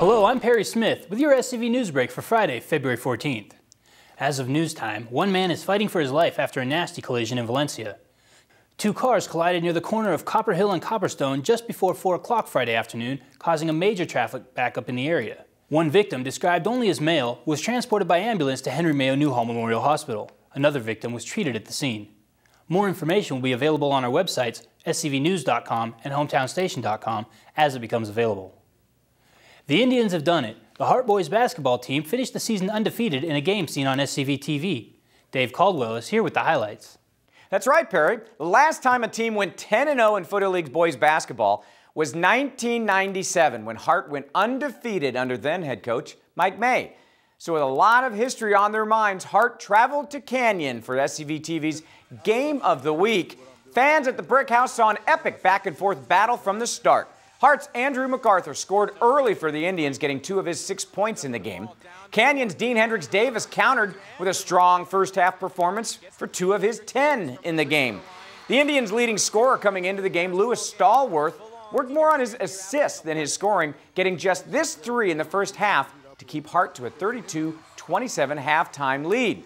Hello, I'm Perry Smith with your SCV NewsBreak for Friday, February 14th. As of news time, one man is fighting for his life after a nasty collision in Valencia. Two cars collided near the corner of Copper Hill and Copperstone just before 4 o'clock Friday afternoon, causing a major traffic backup in the area. One victim, described only as male, was transported by ambulance to Henry Mayo Newhall Memorial Hospital. Another victim was treated at the scene. More information will be available on our websites, scvnews.com and hometownstation.com, as it becomes available. The Indians have done it. The Hart Boys basketball team finished the season undefeated in a game seen on SCVTV. Dave Caldwell is here with the highlights. That's right, Perry. The last time a team went 10-0 in Foothill League's boys basketball was 1997, when Hart went undefeated under then head coach Mike May. So with a lot of history on their minds, Hart traveled to Canyon for SCVTV's Game of the Week. Fans at the Brick House saw an epic back-and-forth battle from the start. Hart's Andrew MacArthur scored early for the Indians, getting 2 of his 6 points in the game. Canyon's Dean Hendricks Davis countered with a strong first-half performance for 2 of his 10 in the game. The Indians' leading scorer coming into the game, Lewis Stallworth, worked more on his assists than his scoring, getting just this 3 in the first half to keep Hart to a 32-27 halftime lead.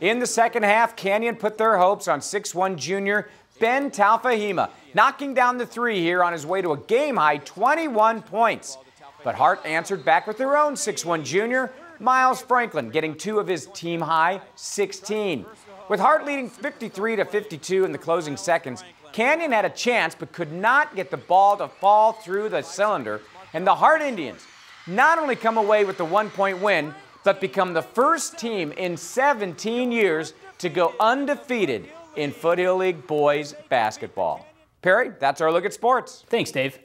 In the second half, Canyon put their hopes on 6'1" junior Ben Talfahima, knocking down the 3 here on his way to a game-high 21 points. But Hart answered back with their own 6'1" junior, Miles Franklin, getting 2 of his team-high 16. With Hart leading 53-52 in the closing seconds, Canyon had a chance but could not get the ball to fall through the cylinder, and the Hart Indians not only come away with the 1-point win, but become the first team in 17 years to go undefeated in Foothill League boys basketball. Perry, that's our look at sports. Thanks, Dave.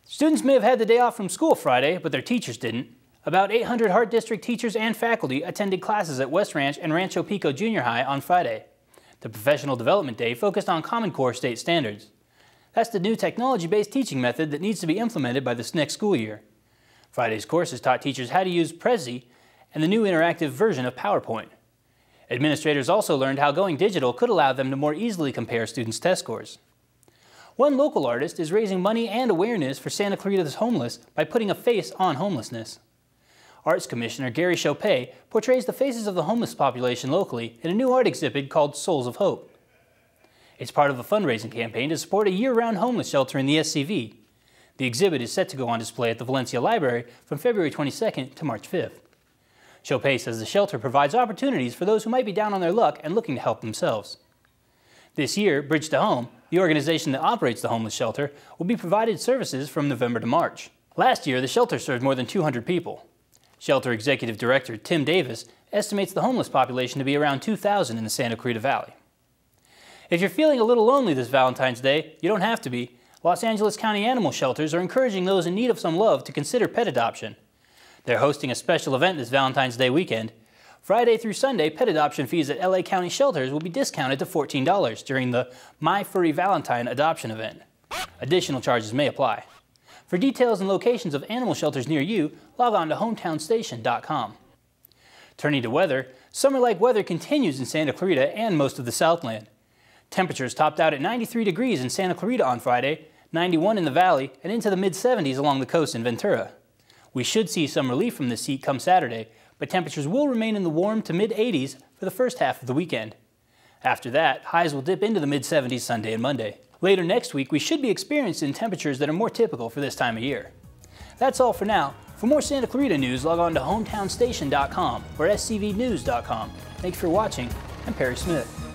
Students may have had the day off from school Friday, but their teachers didn't. About 800 Hart District teachers and faculty attended classes at West Ranch and Rancho Pico Junior High on Friday. The Professional Development Day focused on Common Core state standards. That's the new technology-based teaching method that needs to be implemented by this next school year. Friday's courses taught teachers how to use Prezi and the new interactive version of PowerPoint. Administrators also learned how going digital could allow them to more easily compare students' test scores. One local artist is raising money and awareness for Santa Clarita's homeless by putting a face on homelessness. Arts Commissioner Gary Chopay portrays the faces of the homeless population locally in a new art exhibit called Souls of Hope. It's part of a fundraising campaign to support a year-round homeless shelter in the SCV. The exhibit is set to go on display at the Valencia Library from February 22nd to March 5th. Chopay says the shelter provides opportunities for those who might be down on their luck and looking to help themselves. This year, Bridge to Home, the organization that operates the homeless shelter, will be provided services from November to March. Last year, the shelter served more than 200 people. Shelter Executive Director Tim Davis estimates the homeless population to be around 2,000 in the Santa Clarita Valley. If you're feeling a little lonely this Valentine's Day, you don't have to be. Los Angeles County animal shelters are encouraging those in need of some love to consider pet adoption. They're hosting a special event this Valentine's Day weekend. Friday through Sunday, pet adoption fees at LA County shelters will be discounted to $14 during the My Furry Valentine adoption event. Additional charges may apply. For details and locations of animal shelters near you, log on to hometownstation.com. Turning to weather, summer-like weather continues in Santa Clarita and most of the Southland. Temperatures topped out at 93 degrees in Santa Clarita on Friday, 91 in the valley, and into the mid-70s along the coast in Ventura. We should see some relief from this heat come Saturday, but temperatures will remain in the warm to mid-80s for the first half of the weekend. After that, highs will dip into the mid-70s Sunday and Monday. Later next week, we should be experiencing temperatures that are more typical for this time of year. That's all for now. For more Santa Clarita news, log on to hometownstation.com or scvnews.com. Thanks for watching. I'm Perry Smith.